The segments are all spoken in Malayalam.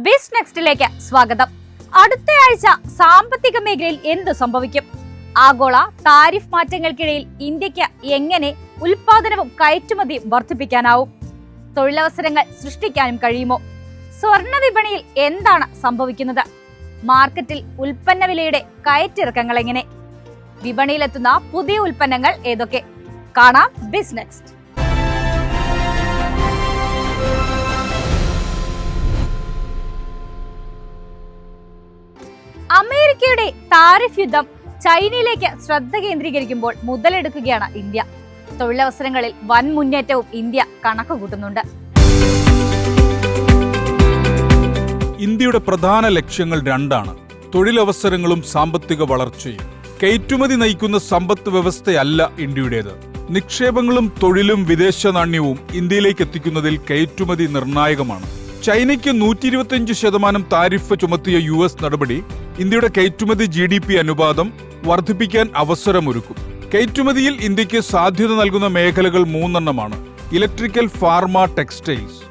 ബിസ് നെക്സ്റ്റിലേക്ക് സ്വാഗതം. അടുത്തയാഴ്ച സാമ്പത്തിക മേഖലയിൽ എന്ത് സംഭവിക്കും? ആഗോള താരിഫ് മാറ്റങ്ങൾക്കിടയിൽ ഇന്ത്യക്ക് എങ്ങനെ ഉൽപാദനവും കയറ്റുമതിയും വർദ്ധിപ്പിക്കാനാവും? തൊഴിലവസരങ്ങൾ സൃഷ്ടിക്കാനും കഴിയുമോ? സ്വർണ്ണ വിപണിയിൽ എന്താണ് സംഭവിക്കുന്നത്? മാർക്കറ്റിൽ ഉൽപ്പന്ന വിലയുടെ കയറ്റിറക്കങ്ങൾ എങ്ങനെ? വിപണിയിലെത്തുന്ന പുതിയ ഉൽപ്പന്നങ്ങൾ ഏതൊക്കെ? കാണാം ബിസ് നെക്സ്റ്റ്. അമേരിക്കയുടെ താരിഫ് യുദ്ധം ചൈനയിലേക്ക് ശ്രദ്ധ കേന്ദ്രീകരിക്കുമ്പോൾ മുതലെടുക്കുകയാണ് ഇന്ത്യ. തൊഴിലവസരങ്ങളിൽ വൻ മുന്നേറ്റവും ഇന്ത്യ കണക്കുകൂട്ടുന്നുണ്ട്. ഇന്ത്യയുടെ പ്രധാന ലക്ഷ്യങ്ങൾ രണ്ടാണ്: തൊഴിലവസരങ്ങളും സാമ്പത്തിക വളർച്ചയും. കയറ്റുമതി നയിക്കുന്ന സമ്പദ് വ്യവസ്ഥയല്ല ഇന്ത്യയുടേത്. നിക്ഷേപങ്ങളും തൊഴിലും വിദേശ നാണ്യവും ഇന്ത്യയിലേക്ക് എത്തിക്കുന്നതിൽ കയറ്റുമതി നിർണായകമാണ്. ചൈനയ്ക്ക് 125% താരിഫ് ചുമത്തിയ US നടപടി ഇന്ത്യയുടെ കയറ്റുമതി GDP അനുപാതം വർദ്ധിപ്പിക്കാൻ അവസരമൊരുക്കും. കയറ്റുമതിയിൽ ഇന്ത്യക്ക് സാധ്യത നൽകുന്ന മേഖലകൾ 3 electrical, pharma, textiles.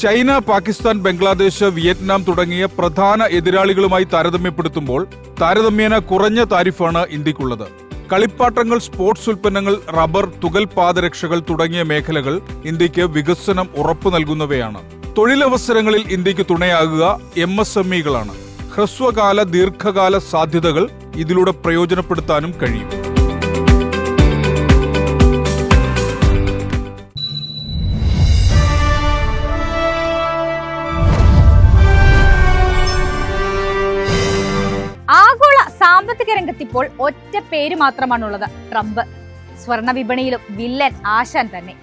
China, Pakistan, Bangladesh, Vietnam തുടങ്ങിയ പ്രധാന എതിരാളികളുമായി താരതമ്യപ്പെടുത്തുമ്പോൾ താരതമ്യേന കുറഞ്ഞ താരിഫാണ് ഇന്ത്യക്കുള്ളത്. കളിപ്പാട്ടങ്ങൾ, സ്പോർട്സ് ഉൽപ്പന്നങ്ങൾ, റബ്ബർ, തുകൽ പാദരക്ഷകൾ തുടങ്ങിയ മേഖലകൾ ഇന്ത്യക്ക് വികസനം ഉറപ്പു നൽകുന്നവയാണ്. തൊഴിലവസരങ്ങളിൽ ഇന്ത്യക്ക് തുണയാകുക MSMEകളാണ്. ഹ്രസ്വകാല, ദീർഘകാല സാധ്യതകൾ ഇതിലൂടെ പ്രയോജനപ്പെടുത്താനും കഴിയും. ആഗോള സാമ്പത്തിക രംഗത്തിപ്പോൾ ഒറ്റ പേര് മാത്രമാണുള്ളത്: ട്രംപ്. സ്വർണ്ണ വിപണിയിലും വില്ലൻ ആശാൻ തന്നെ.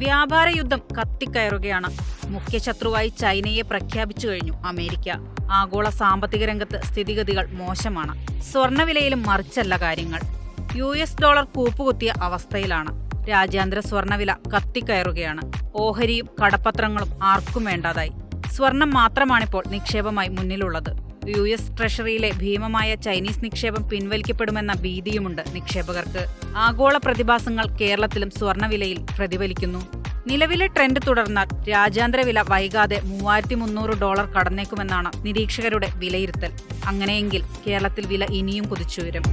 വ്യാപാര യുദ്ധം കത്തിക്കയറുകയാണ്. മുഖ്യ ശത്രുവായി ചൈനയെ പ്രഖ്യാപിച്ചു കഴിഞ്ഞു അമേരിക്ക. ആഗോള സാമ്പത്തിക രംഗത്ത് സ്ഥിതിഗതികൾ മോശമാണ്. സ്വർണ്ണവിലയിലും മറിച്ചല്ല കാര്യങ്ങൾ. US ഡോളർ കൂപ്പുകുത്തിയ അവസ്ഥയിലാണ്. രാജ്യാന്തര സ്വർണ്ണവില കത്തിക്കയറുകയാണ്. ഓഹരിയും കടപ്പത്രങ്ങളും ആർക്കും വേണ്ടാതായി. സ്വർണം മാത്രമാണിപ്പോൾ നിക്ഷേപമായി മുന്നിലുള്ളത്. US ട്രഷറിയിലെ ഭീമമായ ചൈനീസ് നിക്ഷേപം പിൻവലിക്കപ്പെടുമെന്ന ഭീതിയുമുണ്ട് നിക്ഷേപകർക്ക്. ആഗോള പ്രതിഭാസങ്ങൾ കേരളത്തിലും സ്വർണ്ണവിലയിൽ പ്രതിഫലിക്കുന്നു. നിലവിലെ ട്രെൻഡ് തുടർന്നാൽ രാജ്യാന്തര വില വൈകാതെ $3,300 കടന്നേക്കുമെന്നാണ് നിരീക്ഷകരുടെ വിലയിരുത്തൽ. അങ്ങനെയെങ്കിൽ കേരളത്തിൽ വില ഇനിയും കുതിച്ചുയരും.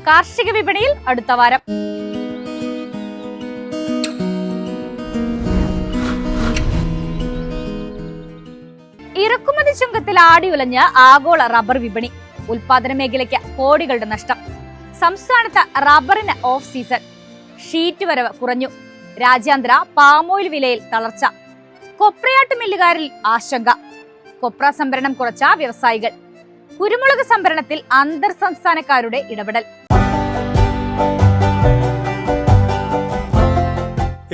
കാർഷിക വിപണിയിൽ അടുത്ത വാരം. ഇറക്കുമതി ചുങ്കത്തിൽ ആടിയുലഞ്ഞ് ആഗോള റബ്ബർ വിപണി. ഉൽപാദന മേഖലയ്ക്ക് കോടികളുടെ നഷ്ടം. സംസ്ഥാനത്ത് റബ്ബറിന് ഓഫ് സീസൺ. ഷീറ്റ് വരവ് കുറഞ്ഞു. രാജ്യാന്തര പാമോയിൽ വിലയിൽ തളർച്ച. കൊപ്രയാട്ട് മില്ലുകാരിൽ ആശങ്ക. കൊപ്ര സംഭരണം കുറച്ച വ്യവസായികൾ. കുരുമുളക് സംഭരണത്തിൽ അന്തർ സംസ്ഥാനക്കാരുടെ ഇടപെടൽ.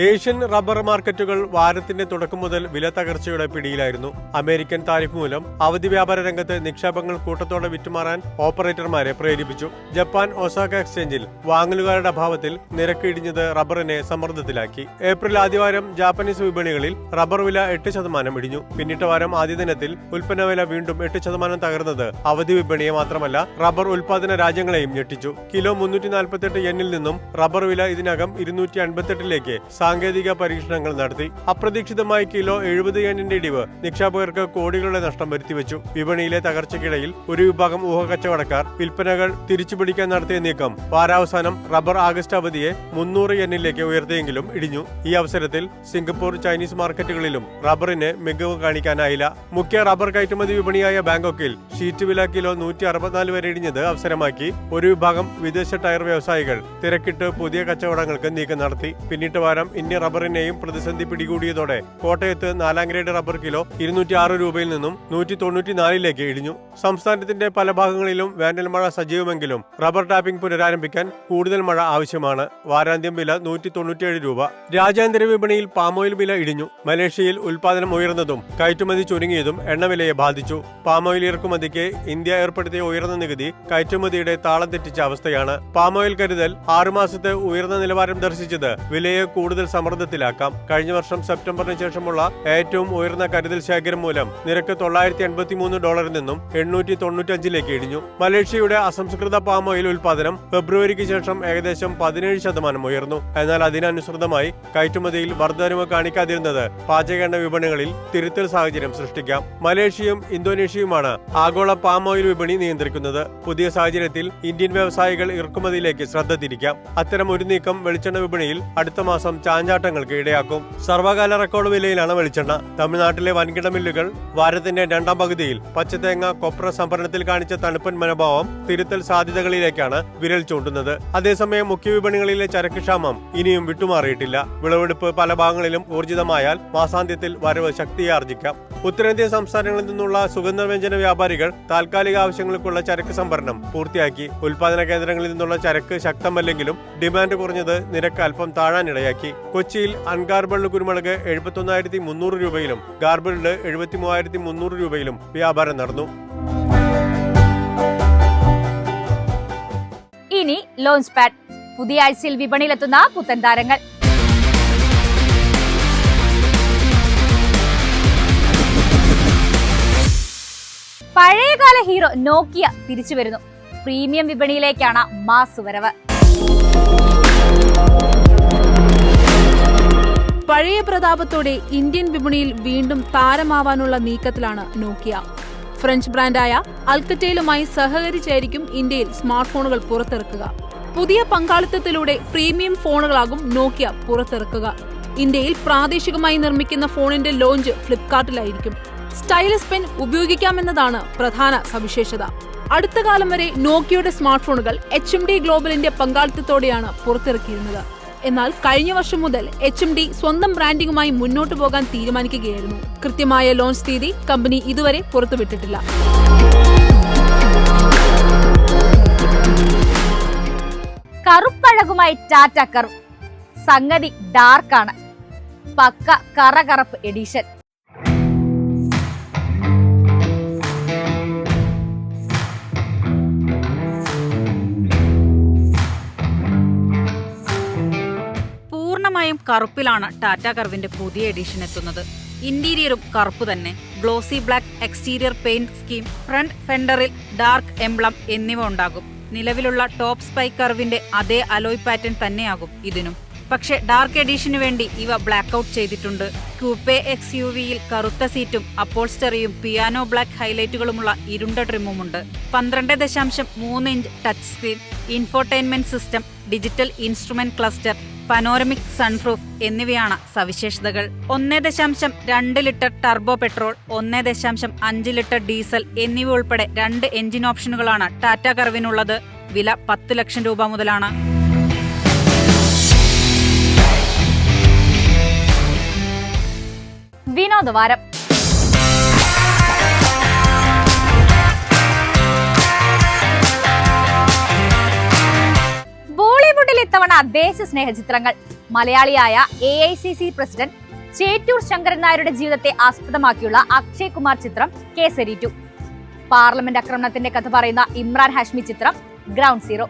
ഏഷ്യൻ റബ്ബർ മാർക്കറ്റുകൾ വാരത്തിന്റെ തുടക്കം മുതൽ വില തകർച്ചയുടെ പിടിയിലായിരുന്നു. അമേരിക്കൻ താരിഫ് മൂലം അവധി വ്യാപാര രംഗത്ത് നിക്ഷേപങ്ങൾ കൂട്ടത്തോടെ വിറ്റുമാറാൻ ഓപ്പറേറ്റർമാരെ പ്രേരിപ്പിച്ചു. ജപ്പാൻ ഒസാക എക്സ്ചേഞ്ചിൽ വാങ്ങലുകാരുടെ അഭാവത്തിൽ നിരക്ക് ഇടിഞ്ഞത് റബ്ബറിനെ സമ്മർദ്ദത്തിലാക്കി. ഏപ്രിൽ ആദ്യവാരം ജാപ്പനീസ് വിപണികളിൽ റബ്ബർ വില 8% ഇടിഞ്ഞു. പിന്നിട്ട വാരം ആദ്യ ദിനത്തിൽ ഉൽപ്പന്ന വില വീണ്ടും 8% തകർന്നത് അവധി വിപണിയെ മാത്രമല്ല റബ്ബർ ഉൽപാദന രാജ്യങ്ങളെയും ഞെട്ടിച്ചു. കിലോ 348 യെന്നിൽ നിന്നും റബ്ബർ വില ഇതിനകം 258ലേക്ക് സാങ്കേതിക പരീക്ഷണങ്ങൾ നടത്തി. അപ്രതീക്ഷിതമായി കിലോ 70 യെന്നിന്റെ ഇടിവ് നിക്ഷേപകർക്ക് കോടികളുടെ നഷ്ടം വരുത്തിവെച്ചു. വിപണിയിലെ തകർച്ചയ്ക്കിടയിൽ ഒരു വിഭാഗം ഊഹക്കച്ചവടക്കാർ വിൽപ്പനകൾ തിരിച്ചുപിടിക്കാൻ നടത്തിയ നീക്കം വാരാവസാനം റബ്ബർ ആഗസ്റ്റ് അവധിയെ 300 യെന്നിലേക്ക് ഉയർത്തിയെങ്കിലും ഇടിഞ്ഞു. ഈ അവസരത്തിൽ സിംഗപ്പൂർ, ചൈനീസ് മാർക്കറ്റുകളിലും റബ്ബറിന് മികവ് കാണിക്കാനായില്ല. മുഖ്യ റബ്ബർ കയറ്റുമതി വിപണിയായ ബാങ്കോക്കിൽ ഷീറ്റ് വില കിലോ 164 വരെ ഇടിഞ്ഞത് അവസരമാക്കി ഒരു വിഭാഗം വിദേശ ടയർ വ്യവസായികൾ തിരക്കിട്ട് പുതിയ കച്ചവടങ്ങൾക്ക് നീക്കം നടത്തി. പിന്നിട്ട വാരം ഇന്ത്യ റബ്ബറിനെയും പ്രതിസന്ധി പിടികൂടിയതോടെ കോട്ടയത്ത് 4ാം ഗ്രേഡ് റബ്ബർ കിലോ 206 രൂപയിൽ നിന്നും 194ലേക്ക് ഇടിഞ്ഞു. സംസ്ഥാനത്തിന്റെ പല ഭാഗങ്ങളിലും വേനൽ മഴ സജീവമെങ്കിലും റബ്ബർ ടാപ്പിംഗ് പുനരാരംഭിക്കാൻ കൂടുതൽ മഴ ആവശ്യമാണ്. വാരാന്ത്യം വില 197 രൂപ. രാജ്യാന്തര വിപണിയിൽ പാമോയിൽ വില ഇടിഞ്ഞു. മലേഷ്യയിൽ ഉൽപാദനം ഉയർന്നതും കയറ്റുമതി ചുരുങ്ങിയതും എണ്ണവിലയെ ബാധിച്ചു. പാമോയിൽ ഇറക്കുമതിക്ക് ഇന്ത്യ ഏർപ്പെടുത്തിയ ഉയർന്ന നികുതി കയറ്റുമതിയുടെ താളം തെറ്റിച്ച അവസ്ഥയാണ്. പാമോയിൽ കരുതൽ 6 മാസത്തെ ഉയർന്ന നിലവാരം ദർശിച്ചത് വിലയെ കൂടുതൽ കൂടുതൽ സമ്മർദ്ദത്തിലാക്കാം. കഴിഞ്ഞ വർഷം സെപ്റ്റംബറിന് ശേഷമുള്ള ഏറ്റവും ഉയർന്ന കരുതൽ ശേഖരം മൂലം നിരക്ക് $983 നിന്നും $895 ഇടിഞ്ഞു. മലേഷ്യയുടെ അസംസ്കൃത പാം ഓയിൽ ഉൽപാദനം ഫെബ്രുവരിക്ക് ശേഷം ഏകദേശം 17% ഉയർന്നു. എന്നാൽ അതിനനുസൃതമായി കയറ്റുമതിയിൽ വർധനവ് കാണിക്കാതിരുന്നത് പാചക എണ്ണ വിപണികളിൽ തിരുത്തൽ സാഹചര്യം സൃഷ്ടിക്കാം. മലേഷ്യയും ഇന്തോനേഷ്യയുമാണ് ആഗോള പാം ഓയിൽ വിപണി നിയന്ത്രിക്കുന്നത്. പുതിയ സാഹചര്യത്തിൽ ഇന്ത്യൻ വ്യവസായികൾ ഇറക്കുമതിയിലേക്ക് ശ്രദ്ധ തിരിക്കാം. അത്തരം ഒരു നീക്കം വെളിച്ചെണ്ണ വിപണിയിൽ അടുത്ത മാസം ചാഞ്ചാട്ടങ്ങൾക്ക് ഇടയാക്കും. സർവകാല റെക്കോർഡ് വിലയിലാണ് വെളിച്ചെണ്ണ. തമിഴ്നാട്ടിലെ വൻകിട മില്ലുകൾ വാരത്തിന്റെ രണ്ടാം പകുതിയിൽ പച്ചതേങ്ങ കൊപ്ര സംഭരണത്തിൽ കാണിച്ച തണുപ്പൻ മനോഭാവം തിരുത്തൽ സാധ്യതകളിലേക്കാണ് വിരൽ ചൂണ്ടുന്നത്. അതേസമയം മുഖ്യ വിപണികളിലെ ചരക്ക് ക്ഷാമം ഇനിയും വിട്ടുമാറിയിട്ടില്ല. വിളവെടുപ്പ് പല ഭാഗങ്ങളിലും ഊർജിതമായാൽ മാസാന്ത്യത്തിൽ വരവ് ശക്തിയാർജിക്കാം. ഉത്തരേന്ത്യൻ സംസ്ഥാനങ്ങളിൽ നിന്നുള്ള സുഗന്ധവ്യഞ്ജന വ്യാപാരികൾ താൽക്കാലിക ആവശ്യങ്ങൾക്കുള്ള ചരക്ക് സംഭരണം പൂർത്തിയാക്കി. ഉൽപാദന കേന്ദ്രങ്ങളിൽ നിന്നുള്ള ചരക്ക് ശക്തമല്ലെങ്കിലും ഡിമാൻഡ് കുറഞ്ഞത് നിരക്ക് അല്പം താഴാനിടയാക്കി. കൊച്ചിയിൽ അൺഗാർബിൾഡ് കുരുമുളക് 71,300 രൂപയിലും ഗാർബിൾഡ് 73,300 രൂപയിലും വ്യാപാരം നടന്നു. ഇനി ലോഞ്ച് പാഡ്. പുതിയ ആഴ്ചയിൽ വിപണിയിലെത്തുന്ന പുത്തൻ താരങ്ങൾ. പഴയകാല ഹീറോ നോക്കിയ തിരിച്ചു വരുന്നു. പ്രീമിയം വിപണിയിലേക്കാണ് മാസ് വരവ്. പഴയ പ്രതാപത്തോടെ ഇന്ത്യൻ വിപണിയിൽ വീണ്ടും താരമാവാനുള്ള നീക്കത്തിലാണ് നോക്കിയ. ഫ്രഞ്ച് ബ്രാൻഡായ അൽക്കറ്റയിലുമായി സഹകരിച്ചായിരിക്കും ഇന്ത്യയിൽ സ്മാർട്ട് ഫോണുകൾ പുറത്തിറക്കുക. പുതിയ പങ്കാളിത്തത്തിലൂടെ പ്രീമിയം ഫോണുകളാകും നോക്കിയ പുറത്തിറക്കുക. ഇന്ത്യയിൽ പ്രാദേശികമായി നിർമ്മിക്കുന്ന ഫോണിന്റെ ലോഞ്ച് ഫ്ലിപ്കാർട്ടിലായിരിക്കും. സ്റ്റൈലസ് പെൻ ഉപയോഗിക്കാമെന്നതാണ് പ്രധാന സവിശേഷത. അടുത്ത കാലം വരെ നോക്കിയയുടെ സ്മാർട്ട് ഫോണുകൾ HMD ഗ്ലോബലിന്റെ പങ്കാളിത്തത്തോടെയാണ് പുറത്തിറക്കിയിരുന്നത്. എന്നാൽ കഴിഞ്ഞ വർഷം മുതൽ HMD സ്വന്തം ബ്രാൻഡിംഗുമായി മുന്നോട്ടു പോകാൻ തീരുമാനിക്കുകയായിരുന്നു. കൃത്യമായ ലോഞ്ച് തീയതി കമ്പനി ഇതുവരെ പുറത്തുവിട്ടിട്ടില്ല. കറുപ്പഴകുമായി ടാറ്റ കർവ്. സംഗതി ഡാർക്കാണ്. പക്ക കറകറപ്പ് എഡിഷൻ. പൂർണ്ണമായും കറുപ്പിലാണ് ടാറ്റ കർവിന്റെ പുതിയ എഡിഷൻ എത്തുന്നത്. ഇന്റീരിയറും കറുപ്പ് തന്നെ. Glossy black exterior paint scheme, front ഫെൻഡറിൽ ഡാർക്ക് എംബ്ലം എന്നിവ ഉണ്ടാകും. നിലവിലുള്ള ടോപ്പ് സ്പൈക്ക് കർവിന്റെ അതേ അലോയ് പാറ്റേൺ തന്നെയാകും ഇതിനും. പക്ഷെ ഡാർക്ക് എഡിഷനു വേണ്ടി ഇവ ബ്ലാക്ക് ഔട്ട് ചെയ്തിട്ടുണ്ട്. കൂപ്പേ XUVയിൽ കറുത്ത സീറ്റും അപ്പോൾസ്റ്ററിയും പിയാനോ ബ്ലാക്ക് ഹൈലൈറ്റുകളുമുള്ള ഇരുണ്ട ട്രിമ്മുമുണ്ട്. 12.3 inch touch screen, infotainment system, digital instrument cluster, panoramic sunproof എന്നിവയാണ് സവിശേഷതകൾ. 1.2 litre turbo petrol, 1.5 litre diesel എന്നിവ ഉൾപ്പെടെ 2 എഞ്ചിൻ ഓപ്ഷനുകളാണ് ടാറ്റ കർവിനുള്ളത്. വില 10 ലക്ഷം രൂപ മുതലാണ്. വിനോദവാരം. ബോളിവുഡിൽ ഇത്തവണ ദേശസ്നേഹ ചിത്രങ്ങൾ. മലയാളിയായ AICC പ്രസിഡന്റ് ചേറ്റൂർ ശങ്കരൻ നായരുടെ ജീവിതത്തെ ആസ്പദമാക്കിയുള്ള അക്ഷയ് കുമാർ ചിത്രം കേസരി 2. പാർലമെന്റ് ആക്രമണത്തിന്റെ കഥ പറയുന്ന ഇമ്രാൻ ഹാഷ്മി ചിത്രം ഗ്രൗണ്ട് സീറോ.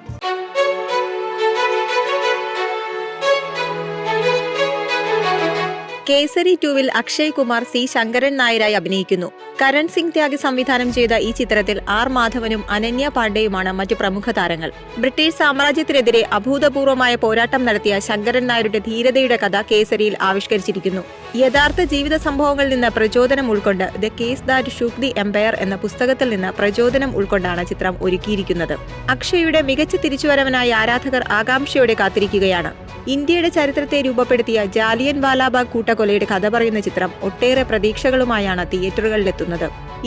കേസരി 2-വിൽ അക്ഷയ് കുമാർ C. ശങ്കരൻ നായരായി അഭിനയിക്കുന്നു. കരൺ സിംഗ് ത്യാഗി സംവിധാനം ചെയ്ത ഈ ചിത്രത്തിൽ R. മാധവനും അനന്യ പാണ്ഡെയുമാണ് മറ്റു പ്രമുഖ താരങ്ങൾ. ബ്രിട്ടീഷ് സാമ്രാജ്യത്തിനെതിരെ അഭൂതപൂർവമായ പോരാട്ടം നടത്തിയ ശങ്കരൻ നായരുടെ ധീരതയുടെ കഥ കേസരിയിൽ ആവിഷ്കരിച്ചിരിക്കുന്നു. യഥാർത്ഥ ജീവിത സംഭവങ്ങളിൽ നിന്ന് പ്രചോദനം ഉൾക്കൊണ്ട് the case that shook the empire എന്ന പുസ്തകത്തിൽ നിന്ന് പ്രചോദനം ഉൾക്കൊണ്ടാണ് ചിത്രം ഒരുക്കിയിരിക്കുന്നത്. അക്ഷയുടെ മികച്ച തിരിച്ചുവരവനായി ആരാധകർ ആകാംക്ഷയോടെ കാത്തിരിക്കുകയാണ്. ഇന്ത്യയുടെ ചരിത്രത്തെ രൂപപ്പെടുത്തിയ ജാലിയൻ വാലാബാഗ് കൂട്ടക്കൊലയുടെ കഥ പറയുന്ന ചിത്രം ഒട്ടേറെ പ്രതീക്ഷകളുമായാണ് തിയേറ്ററുകളിലെത്തുന്നത്.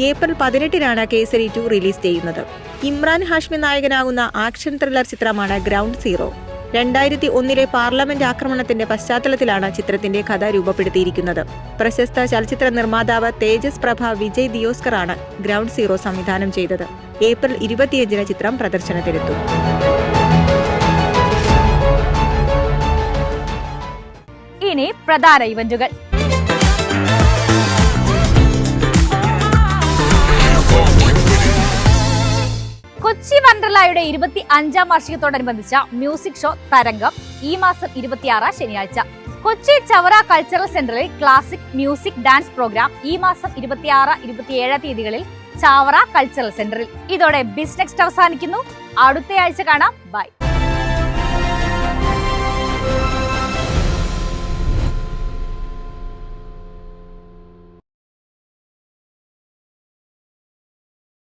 ഏപ്രിൽ 18-നാണ് കേസരി 2 റിലീസ് ചെയ്യുന്നത്. ഇമ്രാൻ ഹാഷ്മി നായകനാകുന്ന ആക്ഷൻ ത്രില്ലർ ചിത്രമാണ് ഗ്രൗണ്ട് സീറോ. 2001-ലെ പാർലമെന്റ് ആക്രമണത്തിന്റെ പശ്ചാത്തലത്തിലാണ് ചിത്രത്തിന്റെ കഥ രൂപപ്പെടുത്തിയിരിക്കുന്നത്. പ്രശസ്ത ചലച്ചിത്ര നിർമ്മാതാവ് തേജസ് പ്രഭ വിജയ് ദിയോസ്കറാണ് ഗ്രൗണ്ട് സീറോ സംവിധാനം ചെയ്തത്. ഏപ്രിൽ 25-ന് ചിത്രം പ്രദർശനത്തിലെത്തും. ഇനി പ്രധാന ഇവന്റുകൾ. കൊച്ചി വണ്ടർലായുടെ 25-ാം വാർഷികത്തോടനുബന്ധിച്ച മ്യൂസിക് ഷോ തരംഗം ഈ മാസം 26 ശനിയാഴ്ച. കൊച്ചി ചവറ കൾച്ചറൽ സെന്ററിൽ ക്ലാസിക് മ്യൂസിക് ഡാൻസ് പ്രോഗ്രാം ഈ മാസം 26, 27 തീയതികളിൽ ചാവറ കൾച്ചറൽ സെന്ററിൽ. ഇതോടെ ബിസിനസ് അവസാനിക്കുന്നു. അടുത്തയാഴ്ച കാണാം. ബൈ.